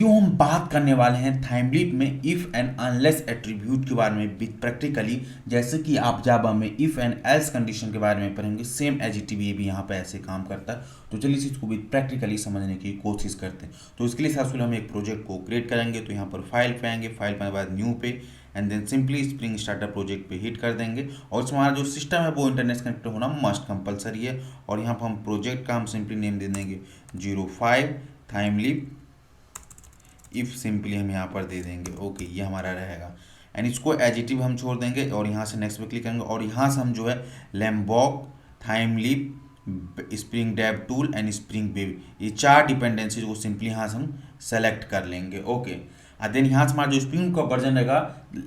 क्यों हम बात करने वाले हैं थाइमलीप में इफ एंड अनलेस एट्रीब्यूट के बारे में प्रैक्टिकली, जैसे कि आप जावा में इफ एंड एल्स कंडीशन के बारे में पढ़ेंगे, सेम एज इट ये भी यहाँ पे ऐसे काम करता है। तो चलिए इस चीज़ को भी प्रैक्टिकली समझने की कोशिश करते हैं। तो इसके लिए सबसे पहले हम एक प्रोजेक्ट को क्रिएट करेंगे। तो यहाँ पर फाइल पे आएंगे, फाइल पे बाद न्यू पे and then simply spring starter project पे हिट कर देंगे। और इसमें हमारा जो सिस्टम है वो इंटरनेट से कनेक्ट होना मस्ट कंपलसरी है। और यहाँ पर हम प्रोजेक्ट का हम सिंपली नेम दे देंगे 05 थाइमलीप इफ सिंपली हम यहाँ पर दे देंगे। ओके, ये हमारा रहेगा एंड इसको एजिटिव हम छोड़ देंगे और यहाँ से नेक्स्ट पे क्लिक करेंगे। और यहाँ से हम जो है Lombok, Thymeleaf, spring dev tool and spring web, ये 4 डिपेंडेंसीज को सिंपली यहाँ से हम सेलेक्ट कर लेंगे। ओके, देन यहाँ से हमारा जो स्प्रिंग का वर्जन रहेगा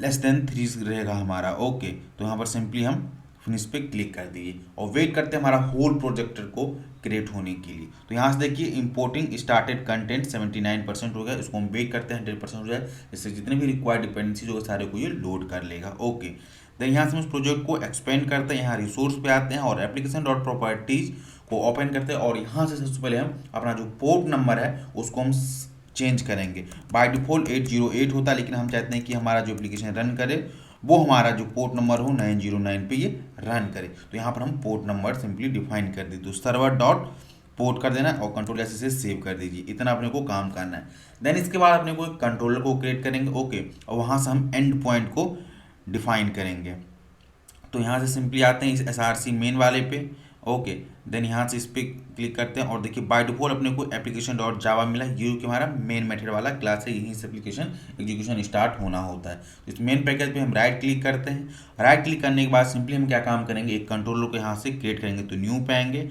<3 रहेगा हमारा। ओके, तो यहाँ पर सिंपली हम फिनिश पे क्लिक कर दीजिए और वेट करते हैं हमारा होल प्रोजेक्टर को क्रिएट होने के लिए। तो यहाँ से देखिए इंपोर्टिंग स्टार्टेड कंटेंट 79% हो गया, इसको हम वेट करते हैं 100% हो जाए, इससे जितने भी रिक्वायर्ड डिपेंडेंसीज होगा सारे को ये लोड कर लेगा। ओके, देन यहाँ से हम इस प्रोजेक्ट को एक्सपेंड करते हैं, यहाँ रिसोर्स पे आते हैं और एप्लीकेशन डॉट प्रॉपर्टीज को ओपन करते हैं। और यहाँ से सबसे पहले हम अपना जो पोर्ट नंबर है उसको हम चेंज करेंगे। बाय डिफॉल्ट 808 होता है, लेकिन हम चाहते हैं कि हमारा जो एप्लीकेशन रन करे वो हमारा जो पोर्ट नंबर हो 909 पे ये रन करे। तो यहाँ पर हम पोर्ट नंबर सिंपली डिफाइन कर दी, तो सर्वर डॉट पोर्ट कर देना और कंट्रोल ऐसे से सेव कर दीजिए। इतना अपने को काम करना है। देन इसके बाद अपने को एक कंट्रोलर को क्रिएट करेंगे। ओके, और वहाँ से हम एंड पॉइंट को डिफाइन करेंगे। तो यहाँ से सिंपली आते हैं इस SRC मेन वाले पे। ओके, देन यहाँ से इस पर क्लिक करते हैं और देखिए बाय डिफॉल्ट अपने को एप्लीकेशन डॉट जावा मिला, ये कि हमारा मेन मेथड वाला क्लास है, यहीं से एप्लीकेशन एग्जीक्यूशन स्टार्ट होना होता है। तो इस मेन पैकेज पे हम राइट क्लिक करते हैं। राइट क्लिक करने के बाद सिंपली हम क्या काम करेंगे, एक कंट्रोलर को यहाँ से क्रिएट करेंगे। तो न्यू पे आएंगे।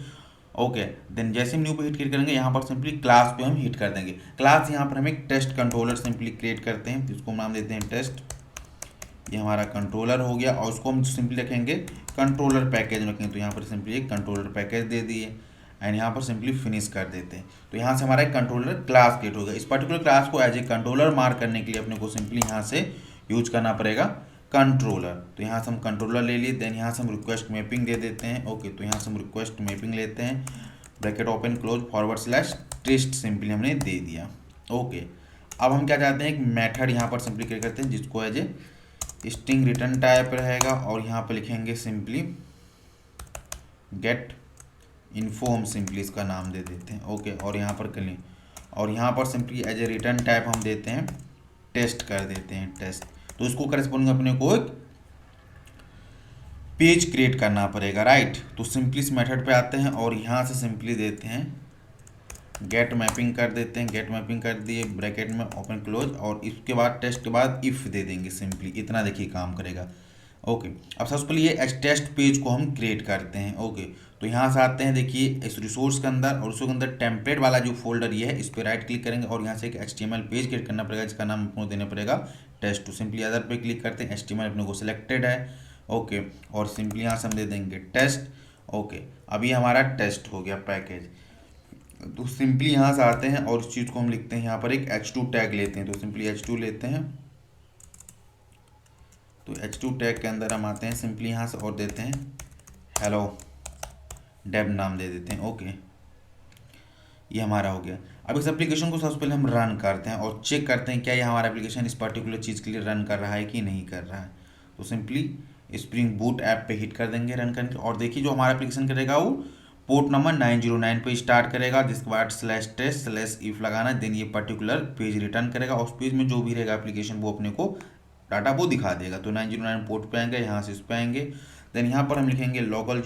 ओके, देन जैसे हम न्यू पे हिट करेंगे यहाँ पर सिंपली क्लास पे हम हिट कर देंगे। क्लास यहाँ पर हम एक टेस्ट कंट्रोलर सिंपली क्रिएट करते हैं, जिसको हम नाम देते हैं टेस्ट। ये हमारा कंट्रोलर हो गया और उसको हम सिंपली रखेंगे कंट्रोलर पैकेज रखेंगे। तो यहाँ पर सिंपली एक कंट्रोलर पैकेज दे दिए एंड यहाँ पर सिंपली फिनिश कर देते हैं। तो यहाँ से हमारा एक कंट्रोलर क्लास क्रिएट हो गया। इस पर्टिकुलर क्लास को एज ए कंट्रोलर मार्क करने के लिए अपने को सिंपली यहाँ से यूज करना पड़ेगा कंट्रोलर। तो यहाँ से हम कंट्रोलर ले लिए, देन यहाँ से हम रिक्वेस्ट मैपिंग दे देते हैं। ओके, तो यहाँ से हम रिक्वेस्ट मैपिंग लेते हैं, bracket open close forward / test simply हमने दे दिया। ओके, अब हम क्या चाहते हैं, एक मेथड यहाँ पर सिंपली क्रिएट करते हैं जिसको as a string return type रहेगा और यहाँ पर लिखेंगे सिंपली गेट इन्फो, हम सिंपली इसका नाम दे देते हैं। ओके, और यहाँ पर करें और यहाँ पर simply as a return type हम देते हैं टेस्ट कर देते हैं टेस्ट। तो इसको करस्पॉन्डिंग अपने को एक पेज क्रिएट करना पड़ेगा, राइट। तो सिंपली इस मेथड पे आते हैं और यहाँ से सिंपली देते हैं गेट मैपिंग कर देते हैं। गेट मैपिंग कर दिए, ब्रैकेट में ओपन क्लोज और इसके बाद टेस्ट के बाद इफ़ दे देंगे सिंपली। इतना देखिए काम करेगा। ओके, अब सबसे पहले ये टेस्ट पेज को हम क्रिएट करते हैं। ओके, तो यहाँ से आते हैं, देखिए इस रिसोर्स के अंदर और उसके अंदर टेम्पलेट वाला जो फोल्डर ये है, इस पर राइट क्लिक करेंगे और यहाँ से एक HTML पेज क्रिएट करना पड़ेगा जिसका नाम अपने को देना पड़ेगा टेस्ट। तो सिंपली अदर पे क्लिक करते हैं, HTML अपने को सिलेक्टेड है। ओके, और सिंपली यहाँ से हम दे देंगे टेस्ट। ओके, अभी हमारा टेस्ट हो गया पैकेज। तो सिंपली यहाँ से आते हैं और उस चीज़ को हम लिखते हैं यहाँ पर एक H2 टैग लेते हैं। तो सिंपली H2 लेते हैं, तो H2 टैग के अंदर हम आते हैं सिंपली यहाँ से और देते हैं हेलो डेव नाम दे देते हैं। ओके, ये हमारा हो गया। अब इस एप्लीकेशन को सबसे पहले हम रन करते हैं और चेक करते हैं क्या ये हमारा एप्लीकेशन इस पर्टिकुलर चीज़ के लिए रन कर रहा है कि नहीं कर रहा है। तो सिंपली स्प्रिंग बूट ऐप पे हिट कर देंगे रन करके और देखिए जो हमारा एप्लीकेशन करेगा वो पोर्ट नंबर 909 पे स्टार्ट करेगा, जिसके बाद /test/if लगाना, देन ये पर्टिकुलर पेज रिटर्न करेगा और उस पेज में जो भी रहेगा एप्लीकेशन वो अपने को डाटा वो दिखा देगा। तो 909 पोर्ट पे आएंगे, यहाँ से इस पे आएंगे, देन यहाँ पर हम लिखेंगे लोकल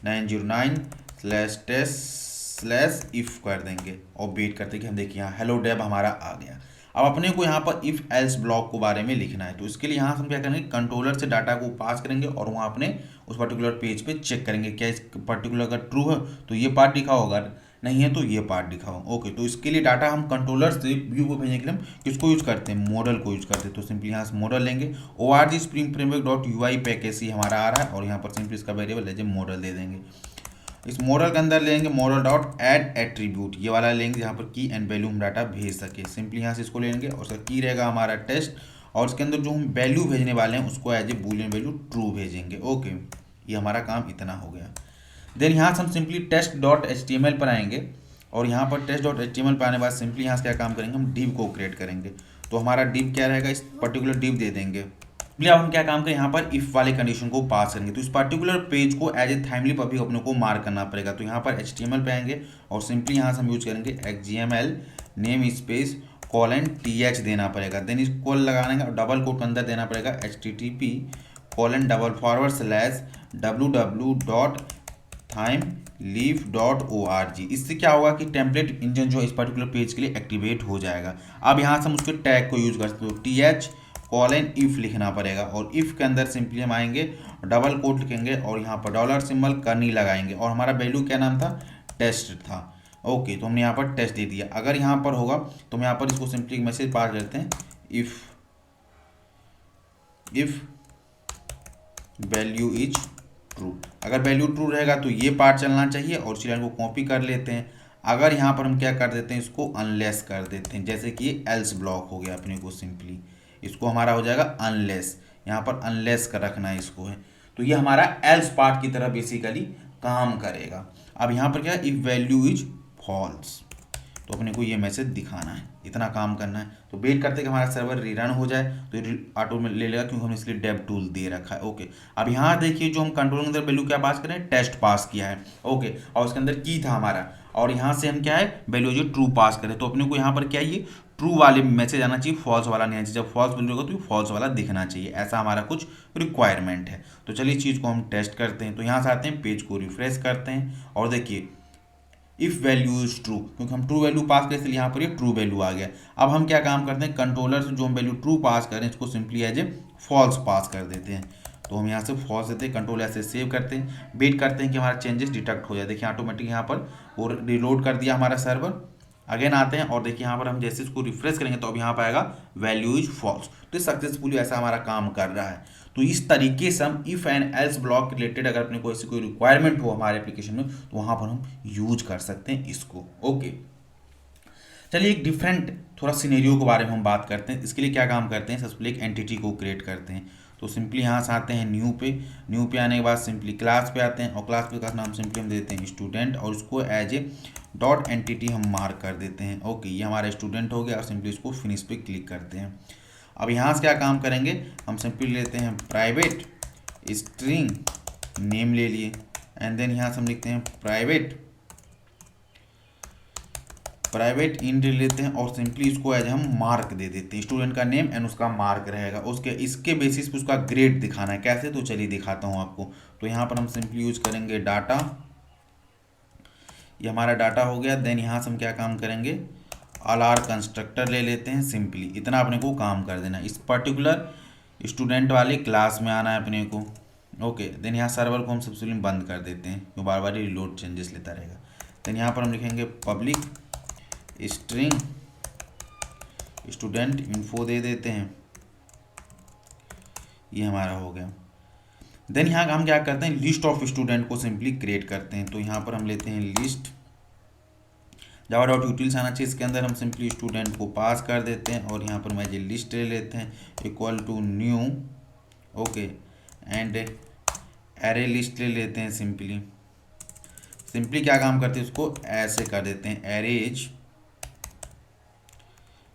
0909/test/if कर देंगे और वेट करते हैं कि हम देखिए यहाँ हेलो डेव हमारा आ गया। अब अपने को यहाँ पर इफ़ एल्स ब्लॉक के बारे में लिखना है। तो इसके लिए यहाँ से हम क्या करेंगे, कंट्रोलर से डाटा को पास करेंगे और वहाँ अपने उस पर्टिकुलर पेज पे चेक करेंगे क्या इस पर्टिकुलर अगर ट्रू है तो ये पार्ट दिखाओ, अगर नहीं है तो ये पार्ट दिखाओ। ओके, तो इसके लिए डाटा हम कंट्रोलर से व्यू को भेजने के लिए हम किसको यूज़ करते हैं, मॉडल को यूज़ करते हैं। तो सिंपली यहाँ से मॉडल लेंगे, org spring framework dot UI package ही हमारा आ रहा है और यहाँ पर सिंपली इसका वेरिएबल एज ए मॉडल दे देंगे। इस मॉडल के अंदर लेंगे मॉडल डॉट एड एट्रीब्यूट, ये वाला लेंगे जहाँ पर की एंड वैल्यू हम डाटा भेज सके। सिंपली यहाँ से इसको लेंगे और उसका की रहेगा हमारा टेस्ट और उसके अंदर जो हम वैल्यू भेजने वाले हैं उसको as a boolean value true भेजेंगे। ओके, ये हमारा काम इतना हो गया। देन यहाँ से हम सिंपली टेस्ट डॉट HTML पर आएंगे और यहाँ पर test.html पे आने के बाद सिंपली यहाँ से क्या काम करेंगे, हम div को क्रिएट करेंगे। तो हमारा div क्या रहेगा, इस पर्टिकुलर div दे देंगे। अब हम क्या काम करें, यहाँ पर इफ वाले कंडीशन को पास करेंगे। तो इस पर्टिकुलर पेज को एज ए थाइमलिप अभी अपने को मार्क करना पड़ेगा। तो यहाँ पर HTML पे आएंगे और सिंपली यहाँ से हम यूज करेंगे XML name space colon TH देना पड़ेगा। देन इस कॉल लगाने का डबल कोट के अंदर देना पड़ेगा http://www.thymelip.org। इससे क्या होगा कि टेम्पलेट इंजन जो इस पर्टिकुलर पेज के लिए एक्टिवेट हो जाएगा। अब यहाँ से हम उसके टैग को यूज कर सकते हो, TH कॉलन इफ लिखना पड़ेगा और इफ के अंदर सिंपली हम आएंगे, डबल कोट लिखेंगे और यहाँ पर डॉलर सिंबल करनी लगाएंगे और हमारा वैल्यू क्या नाम था, टेस्ट था। ओके, तो हमने यहाँ पर टेस्ट दे दिया। अगर यहाँ पर होगा तो हम यहाँ पर इसको सिंपली एक मैसेज पास करते हैं, इफ वैल्यू इज ट्रू। अगर वैल्यू ट्रू रहेगा तो ये पार्ट चलना चाहिए और इसी लाइन को कॉपी कर लेते हैं। अगर यहाँ पर हम क्या कर देते हैं, इसको अनलेस कर देते हैं, जैसे कि ये एल्स ब्लॉक हो गया अपने को, सिंपली इसको हमारा हो जाएगा अनलेस। यहाँ पर अनलेस कर रखना है इसको है, तो ये हमारा एल्स पार्ट की तरह बेसिकली काम करेगा। अब यहाँ पर क्या है, इफ वैल्यू इज फॉल्स, तो अपने को ये मैसेज दिखाना है, इतना काम करना है। तो वेट करते कि हमारा सर्वर रीरन हो जाए, तो ऑटो में ले लेगा क्योंकि हमने इसलिए डेव टूल दे रखा है। ओके, अब यहाँ देखिए जो हम कंट्रोल के अंदर वैल्यू क्या पास करें, टेस्ट पास किया है। ओके, और उसके अंदर की था हमारा, और यहाँ से हम क्या है, वैल्यू जो ट्रू पास करें। तो अपने को यहाँ पर क्या है, ट्रू वाले मैसेज आना चाहिए, फॉल्स वाला नहीं आना चाहिए। जब फॉल्स वैल्यू होगा तो फॉल्स वाला दिखना चाहिए, ऐसा हमारा कुछ रिक्वायरमेंट है। तो चलिए इस चीज़ को हम टेस्ट करते हैं। तो यहाँ से आते हैं, पेज को रिफ्रेश करते हैं और देखिए इफ वैल्यू इज ट्रू, क्योंकि हम ट्रू वैल्यू पास करें इसलिए यहाँ पर ये ट्रू वैल्यू आ गया। अब हम क्या काम करते हैं, कंट्रोलर से जो हम वैल्यू ट्रू पास करें इसको सिंपली एज ए फॉल्स पास कर देते हैं। तो हम यहाँ से फॉल्स देते हैं, कंट्रोल ऐसे सेव करते हैं, वेट करते हैं कि हमारा चेंजेस डिटेक्ट हो जाए। देखिए ऑटोमेटिक यहाँ पर वो रिलोड कर दिया हमारा सर्वर। अगेन आते हैं और देखिए यहाँ पर हम जैसे इसको रिफ्रेश करेंगे तो अब यहाँ पर आएगा वैल्यू इज फॉल्स। तो ये सक्सेसफुली ऐसा हमारा काम कर रहा है। तो इस तरीके से हम if and else block related अगर अपने को ऐसी कोई रिक्वायरमेंट हो हमारे एप्लीकेशन में तो वहाँ पर हम यूज कर सकते हैं इसको। ओके, चलिए एक डिफरेंट थोड़ा सिनेरियो के बारे में हम बात करते हैं। इसके लिए क्या काम करते हैं, सबसे पहले एक एंटिटी को क्रिएट करते हैं। तो सिंपली यहाँ से आते हैं न्यू पे आने के बाद सिंपली क्लास पे आते हैं और क्लास पे का नाम सिंपली हम देते हैं स्टूडेंट और उसको एज ए डॉट एंटिटी हम मार्क कर देते हैं। ओके, ये हमारा स्टूडेंट हो गया और सिंपली इसको फिनिश पे क्लिक करते हैं। अब यहाँ से क्या काम करेंगे, हम सिंपली लेते हैं प्राइवेट स्ट्रिंग नेम ले लिए एंड देन यहाँ से हम लिखते हैं प्राइवेट इंट लेते हैं और सिंपली इसको एज हम मार्क दे देते हैं, स्टूडेंट का नेम एंड उसका मार्क रहेगा। उसके इसके बेसिस पे उसका ग्रेड दिखाना है, कैसे, तो चलिए दिखाता हूँ आपको। तो यहाँ पर हम सिंपली यूज करेंगे डाटा, ये हमारा डाटा हो गया। देन यहाँ से हम क्या काम करेंगे, आर कंस्ट्रक्टर ले लेते हैं, सिंपली इतना अपने को काम कर देना। इस पर्टिकुलर स्टूडेंट वाले क्लास में आना है अपने को। ओके, देन यहाँ सर्वर को हम सबसे बंद कर देते हैं, तो बार बार रिलोड चेंजेस लेता रहेगा। देन यहाँ पर हम लिखेंगे पब्लिक स्ट्रिंग स्टूडेंट इन्फो दे देते हैं, ये हमारा हो गया। देन यहाँ हम क्या करते हैं, लिस्ट ऑफ स्टूडेंट को सिंपली क्रिएट करते हैं। तो यहाँ पर हम लेते हैं लिस्ट जावा डॉट यूटिल्स आना चाहिए, इसके अंदर हम सिंपली स्टूडेंट को पास कर देते हैं और यहाँ पर मैं ये लिस्ट ले लेते हैं equal to new. Okay, and array list ले लेते हैं। सिंपली क्या काम करते हैं, उसको ऐसे कर देते हैं एरेज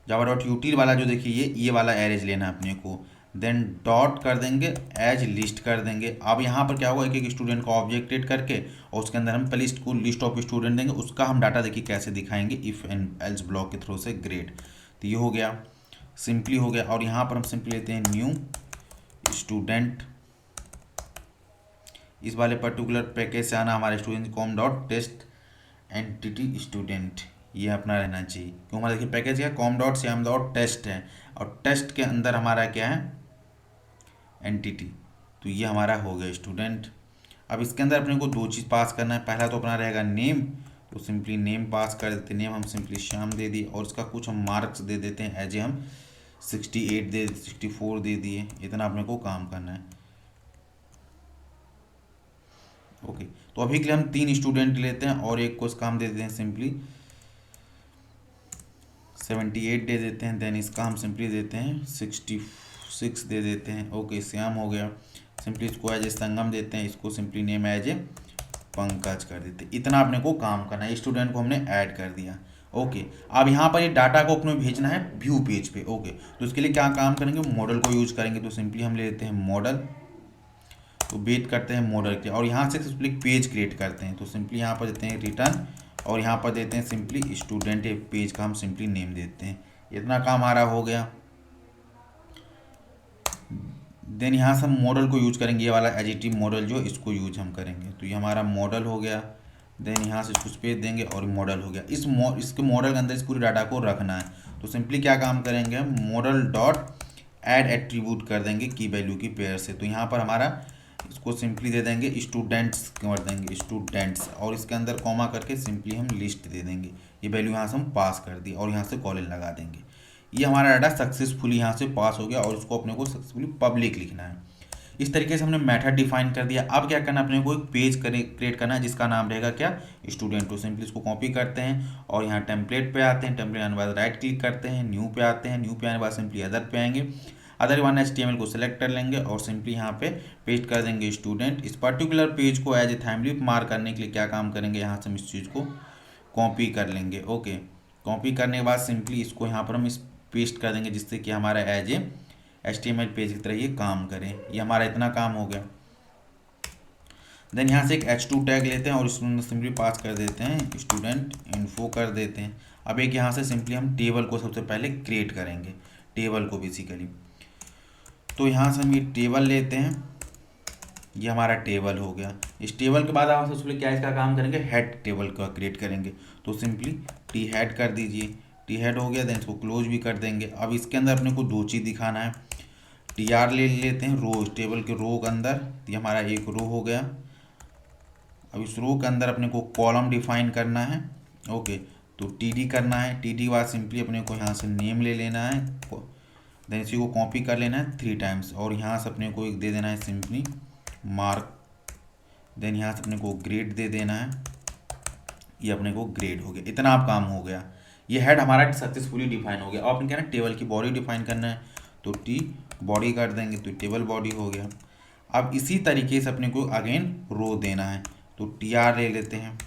जावा डॉट यूटिल वाला जो देखिए ये वाला एरेज लेना है अपने को। देन डॉट कर देंगे, एज लिस्ट कर देंगे। अब यहाँ पर क्या होगा, एक एक स्टूडेंट को ऑब्जेक्ट क्रिएट करके और उसके अंदर हम पहले इसको लिस्ट ऑफ स्टूडेंट देंगे, उसका हम डाटा देखिए कैसे दिखाएंगे, इफ एंड एल्स ब्लॉक के थ्रू से ग्रेड। तो ये हो गया, सिंपली हो गया। और यहाँ पर हम सिंपली लेते हैं न्यू स्टूडेंट, इस वाले पर्टिकुलर पैकेज से आना हमारे student com dot test entity student, ये अपना रहना चाहिए क्योंकि हमारा देखिए पैकेज क्या com dot Shyam dot test है और टेस्ट के अंदर हमारा क्या है एंटिटी। तो ये हमारा हो गया स्टूडेंट। अब इसके अंदर अपने को दो चीज़ पास करना है, पहला तो अपना रहेगा नेम, तो सिंपली नेम पास कर देते हैं। नेम हम सिंपली श्याम दे दिए और इसका कुछ हम मार्क्स दे देते हैं एज ए हम 64 दे दिए, इतना अपने को काम करना है। ओके, तो अभी के लिए हम 3 स्टूडेंट लेते हैं और एक को इसका हम दे देते हैं सिंपली 78 दे देते हैं। देन इसका हम सिंपली देते हैं 66 दे देते हैं। ओके, श्याम हो गया। सिंपली इसको एज ए संगम देते हैं, इसको simply name as a Pankaj कर देते। इतना अपने को काम करना है, स्टूडेंट को हमने ऐड कर दिया। ओके, अब यहाँ पर ये डाटा को अपने भेजना है व्यू पेज पे। ओके, तो उसके लिए क्या काम करेंगे, मॉडल को यूज करेंगे। तो सिंपली हम ले लेते हैं मॉडल, तो वेट करते हैं मॉडल के, और यहाँ से सिंपली पेज क्रिएट करते हैं। तो सिंपली यहाँ पर देते हैं रिटर्न, और यहाँ पर देते हैं सिंपली स्टूडेंट पेज का हम सिंपली नेम देते हैं। इतना काम हमारा हो गया। देन यहाँ से हम मॉडल को यूज करेंगे, ये वाला एडिटिव मॉडल जो इसको यूज हम करेंगे। तो ये हमारा मॉडल हो गया। देन यहाँ से कुछ पेज देंगे और मॉडल हो गया। इसके मॉडल के अंदर इस पूरी डाटा को रखना है। तो सिंपली क्या काम करेंगे, हम मॉडल डॉट ऐड एट्रीब्यूट कर देंगे की वैल्यू की पेयर से। तो यहाँ पर हमारा इसको सिंपली दे देंगे स्टूडेंट्स कर देंगे स्टूडेंट्स, और इसके अंदर कॉमा करके सिंपली हम लिस्ट दे देंगे। ये वैल्यू यहाँ से हम पास कर दी और यहाँ से कॉलन लगा देंगे। ये हमारा डाटा सक्सेसफुली यहाँ से पास हो गया, और उसको अपने को सक्सेसफुली पब्लिक लिखना है। इस तरीके से हमने मेथड डिफाइन कर दिया। अब क्या करना, अपने को एक पेज क्रिएट करना है जिसका नाम रहेगा क्या, स्टूडेंट। तो सिंपली इसको कॉपी करते हैं और यहाँ टेम्पलेट पे आते हैं। टेम्पलेट आने के बाद राइट क्लिक करते हैं, न्यू पे आते हैं। न्यू पे आने के बाद सिंपली अदर पे आएंगे। अदर वन HTML को सिलेक्ट कर लेंगे और सिंपली यहाँ पे पेस्ट कर देंगे स्टूडेंट। इस पर्टिकुलर पेज को एज ए थंबनेल मार्क करने के लिए क्या काम करेंगे, यहाँ से हम इस चीज़ को कॉपी कर लेंगे। ओके, कॉपी करने के बाद सिंपली इसको यहाँ पर हम इस पेस्ट कर देंगे, जिससे कि हमारा एज ए HTML पेज की तरह ये काम करें। ये हमारा इतना काम हो गया। देन यहाँ से एक H2 टैग लेते हैं और इसमें सिंपली पास कर देते हैं स्टूडेंट इन्फो कर देते हैं। अब एक यहाँ से सिंपली हम टेबल को सबसे पहले क्रिएट करेंगे, टेबल को बेसिकली। तो यहाँ से हम ये टेबल लेते हैं, ये हमारा टेबल हो गया। इस टेबल के बाद आप सबसे क्या इसका काम करेंगे, हेड टेबल का क्रिएट करेंगे। तो सिंपली टी हेड कर दीजिए, टी हेड हो गया। देन इसको क्लोज भी कर देंगे। अब इसके अंदर अपने को दो चीज़ दिखाना है। TR ले लेते हैं रो, टेबल के रो के अंदर। ये हमारा एक रो हो गया। अब इस रो के अंदर अपने को कॉलम डिफाइन करना है। ओके, तो TD करना है। TD के बाद सिंपली अपने को यहाँ से नेम ले लेना है। देन इसी को कॉपी कर लेना है 3 टाइम्स, और यहाँ से अपने को एक दे देना है सिंपली मार्क। देन यहाँ से अपने को ग्रेड दे देना है। ये अपने को ग्रेड हो गया। इतना आप काम हो गया। ये हेड हमारा सक्सेसफुली डिफाइन हो गया। अब अपने क्या ना टेबल की बॉडी डिफाइन करना है, तो T बॉडी कर देंगे, तो टेबल बॉडी हो गया। अब इसी तरीके से अपने को अगेन रो देना है। तो TR ले लेते हैं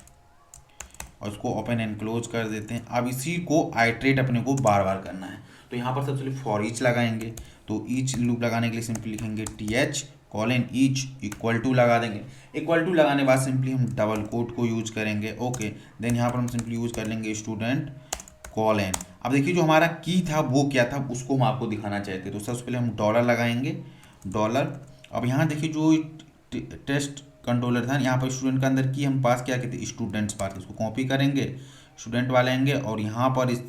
और उसको ओपन एंड क्लोज कर देते हैं। अब इसी को आइट्रेट अपने को बार बार करना है। तो यहाँ पर सबसे पहले फॉर ईच लगाएंगे। तो ईच लूप लगाने के लिए सिंपली लिखेंगे TH colon each equal to लगा देंगे। इक्वल टू लगाने के बाद सिंपली हम डबल कोट को यूज करेंगे। ओके, देन यहाँ पर हम सिंपली यूज कर लेंगे स्टूडेंट कॉलन। अब देखिए जो हमारा की था वो क्या था, उसको हम आपको दिखाना चाहते। तो सबसे पहले हम डॉलर लगाएंगे, डॉलर। अब यहाँ देखिए जो टेस्ट कंट्रोलर था, यहाँ पर स्टूडेंट के अंदर की हम पास क्या कहते हैं, स्टूडेंट्स पास। इसको कॉपी करेंगे, स्टूडेंट वाले आएंगे और यहाँ पर इस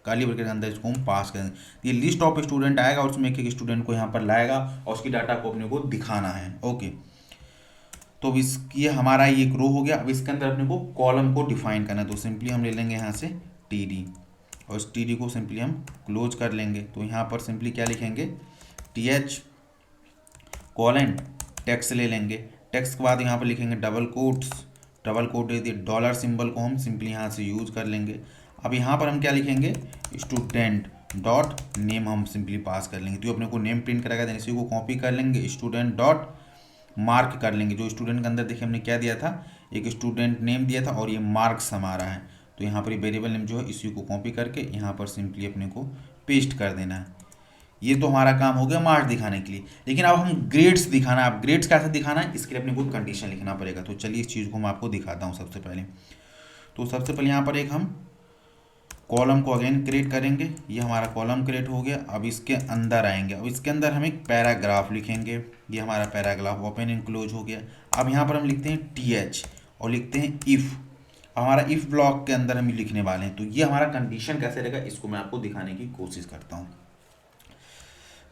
काली ब्रैकेट के अंदर इसको हम पास करेंगे। ये लिस्ट ऑफ स्टूडेंट आएगा और उसमें एक स्टूडेंट को यहाँ पर लाएगा और उसकी डाटा को अपने को दिखाना है। ओके, तो अब ये हमारा ये एक रो हो गया। अब इसके अंदर अपने को कॉलम को डिफाइन करना है। तो सिंपली हम ले लेंगे यहाँ से TD, और इस TD को सिंपली हम क्लोज कर लेंगे। तो यहाँ पर सिंपली क्या लिखेंगे, TH कॉलन टेक्स्ट ले लेंगे। टेक्स्ट के बाद यहाँ पर लिखेंगे डबल कोट्स, डबल कोट दे दिए। डॉलर सिंबल को हम सिंपली यहाँ से यूज कर लेंगे। अब यहाँ पर हम क्या लिखेंगे, स्टूडेंट डॉट नेम हम सिंपली पास कर लेंगे। तो अपने को नेम प्रिंट करेगा। देन इसी को कॉपी कर लेंगे, स्टूडेंट डॉट मार्क कर लेंगे। जो स्टूडेंट के अंदर देखिए हमने क्या दिया था, एक स्टूडेंट नेम दिया था और ये मार्क्स हमारा है। तो यहाँ पर वेरिएबल नेम जो है इसी को कॉपी करके यहाँ पर सिंपली अपने को पेस्ट कर देना है। ये तो हमारा काम हो गया मार्क्स दिखाने के लिए। लेकिन अब हम ग्रेड्स दिखाना है। अब ग्रेड्स कैसे दिखाना है, इसके लिए अपने को कंडीशन लिखना पड़ेगा। तो चलिए इस चीज़ को मैं आपको दिखाता हूँ सबसे पहले। तो सबसे पहले यहाँ पर एक हम कॉलम को अगेन क्रिएट करेंगे। ये हमारा कॉलम क्रिएट हो गया। अब इसके अंदर आएंगे। अब इसके अंदर हम एक पैराग्राफ लिखेंगे। ये हमारा पैराग्राफ ओपन एंड क्लोज हो गया। अब यहाँ पर हम लिखते हैं TH और लिखते हैं इफ़। हमारा इफ़ ब्लॉक के अंदर हम लिखने वाले हैं। तो ये हमारा कंडीशन कैसे रहेगा, इसको मैं आपको दिखाने की कोशिश करता हूँ।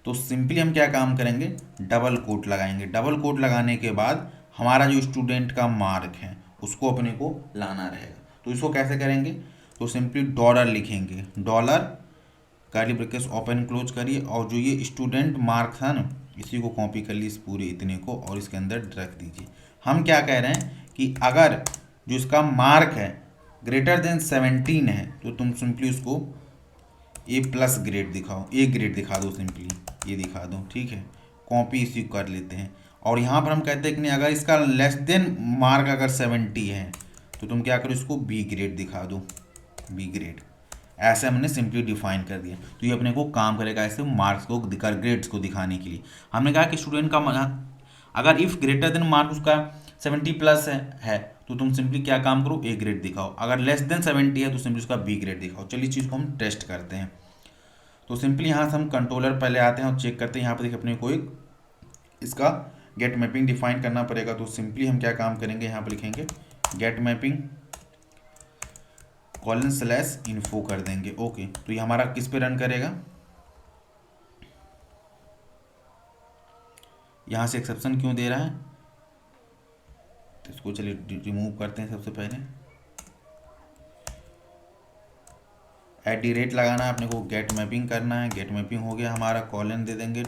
तो सिंपली हम क्या काम करेंगे, डबल कोट लगाएंगे। डबल कोट लगाने के बाद हमारा जो स्टूडेंट का मार्क है उसको अपने को लाना रहेगा। तो इसको कैसे करेंगे, तो सिंपली डॉलर लिखेंगे, dollar curly brackets open close करिए, और जो ये स्टूडेंट मार्क था ना इसी को कॉपी कर ली इस पूरे इतने को और इसके अंदर रख दीजिए। हम क्या कह रहे हैं कि अगर जो इसका मार्क है ग्रेटर देन 17 है तो तुम सिंपली उसको A+ ग्रेड दिखाओ, A ग्रेड दिखा दो, सिंपली ये दिखा दो। ठीक है, कॉपी इसी को कर लेते हैं और यहाँ पर हम कहते हैं कि नहीं, अगर इसका लेस देन मार्क अगर 70 है तो तुम क्या करो, इसको बी ग्रेड दिखा दो, बी ग्रेड। ऐसे हमने सिंपली डिफाइन कर दिया, तो ये अपने को काम करेगा ऐसे मार्क्स को दिखा, ग्रेड्स को दिखाने के लिए। हमने कहा कि स्टूडेंट का अगर इफ़ ग्रेटर देन मार्क उसका 70 प्लस है तो तुम सिंपली क्या काम करो, ए ग्रेड दिखाओ। अगर लेस देन 70 है तो सिंपली उसका बी ग्रेड दिखाओ। चलिए इस चीज़ को हम टेस्ट करते हैं। तो सिंपली यहाँ से हम कंट्रोलर पहले आते हैं और चेक करते हैं। यहाँ पर देखिए अपने को एक इसका गेट मैपिंग डिफाइन करना पड़ेगा। तो सिंपली हम क्या काम करेंगे, यहाँ पर लिखेंगे गेट मैपिंग :info कर देंगे। ओके, तो ये हमारा किस पे रन करेगा, यहाँ से एक्सेप्शन क्यों दे रहा है, तो इसको चलिए रिमूव करते हैं। सबसे पहले @ लगाना है अपने को, गेट मैपिंग करना है। गेट मैपिंग हो गया हमारा, कॉलन दे देंगे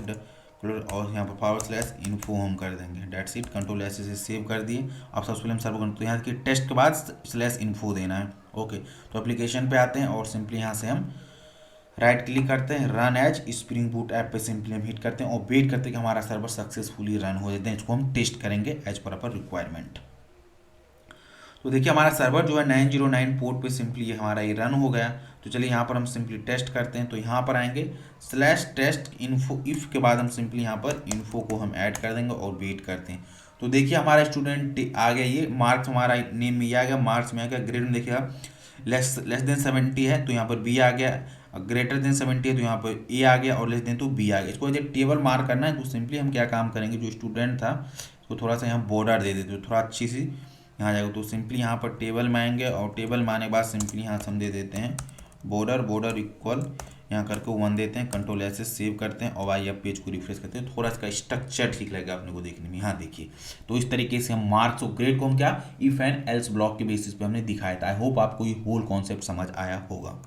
और यहाँ पर :info हम कर देंगे। That's it. कंट्रोल ऐसे से सेव कर दिए। अब सबसे पहले हम सर्व करते हैं, तो यहाँ के टेस्ट के बाद /info देना है। ओके, तो एप्लीकेशन पे आते हैं और सिंपली यहाँ से हम राइट क्लिक करते हैं, run as spring boot app पे सिंपली हम हिट करते हैं और वेट करते हैं कि हमारा सर्वर सक्सेसफुली रन हो जाते हैं। इसको हम टेस्ट करेंगे एज पर अपर रिक्वायरमेंट। तो देखिए हमारा सर्वर जो है 909 पोर्ट पे सिंपली ये हमारा ये रन हो गया। तो चलिए यहाँ पर हम सिंपली टेस्ट करते हैं। तो यहाँ पर आएंगे /test info, इफ़ के बाद हम सिंपली यहाँ पर इन्फो को हम ऐड कर देंगे और वेट करते हैं। तो देखिए हमारा स्टूडेंट आ गया, ये मार्क्स हमारा नेम में ये आ गया, मार्क्स में आ गया। ग्रेड में देखिएगा लेस देन 70 है तो यहाँ पर बी आ गया, ग्रेटर देन 70 है तो यहाँ पर ए आ गया, और लेस देन तो बी आ गया। इसको यदि टेबल मार्क करना है तो सिंपली हम क्या काम करेंगे, जो स्टूडेंट था उसको थोड़ा सा यहाँ बॉर्डर दे देते, तो थोड़ा अच्छी सी यहाँ जाएगा। तो सिंपली यहाँ पर टेबल में आएंगे और टेबल में आने के बाद सिंपली यहाँ से हम दे देते हैं बॉर्डर इक्वल, यहाँ करके 1 देते हैं। कंट्रोल ऐसे सेव करते हैं और आइए अब पेज को रिफ्रेश करते हैं। थोड़ा इसका स्ट्रक्चर ठीक लगेगा अपने को देखने में। यहाँ देखिए, तो इस तरीके से हम मार्क्स और ग्रेड को हम क्या इफ एंड एल्स ब्लॉक के बेसिस पे हमने दिखाया था। आई होप आपको ये होल कॉन्सेप्ट समझ आया होगा।